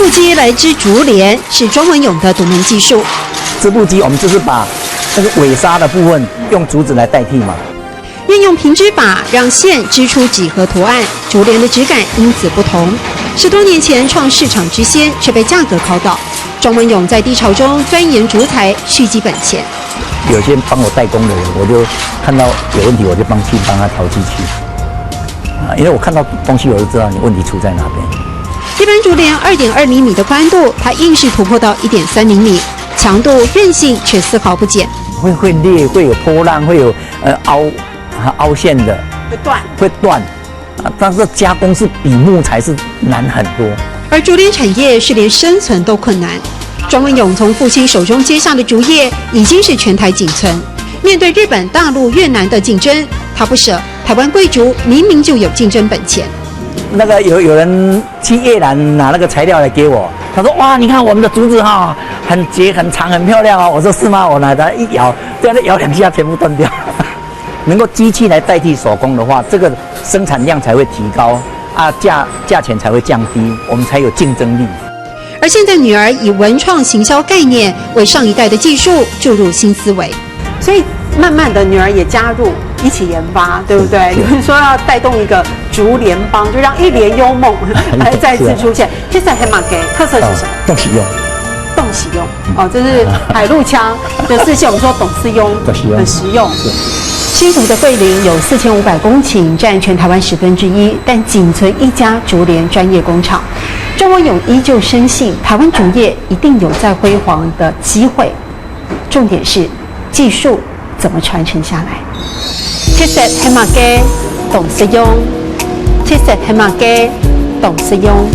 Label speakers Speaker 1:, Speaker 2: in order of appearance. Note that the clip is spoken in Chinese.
Speaker 1: 布机来织竹帘是庄文勇的独门技术。
Speaker 2: 织布机我们就是把那个尾纱的部分用竹子来代替嘛。
Speaker 1: 运用平织法让线织出几何图案，竹帘的质感因此不同。10多年前创市场之先，却被价格考倒。庄文勇在低潮中钻研竹材，蓄积本钱。
Speaker 2: 有些帮我代工的人，我就看到有问题，我就帮他调机器。因为我看到东西，我就知道你问题出在哪边。
Speaker 1: 一般竹帘2.2厘米的宽度，它硬是突破到1.3厘米，强度韧性却丝毫不减。
Speaker 2: 会裂，会有波浪，会有凹陷的，会断。但是加工是比木材是难很多。
Speaker 1: 而竹帘产业是连生存都困难。庄文勇从父亲手中接下的竹业已经是全台仅存。面对日本、大陆、越南的竞争，他不舍台湾贵竹明明就有竞争本钱。
Speaker 2: 那个有人去越南拿那个材料来给我，他说：“哇，你看我们的竹子哈，很结、很长、很漂亮哦。”我说：“是吗？”我拿它一摇，这样摇2下全部断掉。能够机器来代替手工的话，这个生产量才会提高啊，价钱才会降低，我们才有竞争力。
Speaker 1: 而现在女儿以文创行销概念为上一代的技术注入新思维，
Speaker 3: 所以慢慢的女儿也加入一起研发，对不对？你们说要带动一个竹联帮，就让一帘幽梦再次出现。这次黑马给特色是什么？
Speaker 2: 动使用。
Speaker 3: 动使用哦，这是海陆腔的事情，我们说董事用，很实用。
Speaker 1: 新竹的桂林有4500公顷，占全台湾1/10，但仅存一家竹帘专业工厂。庄文勇依旧深信，台湾竹业一定有再辉煌的机会，重点是技术怎么传承下来。
Speaker 3: 其實係乜嘅董事用，其實係乜嘅董事用。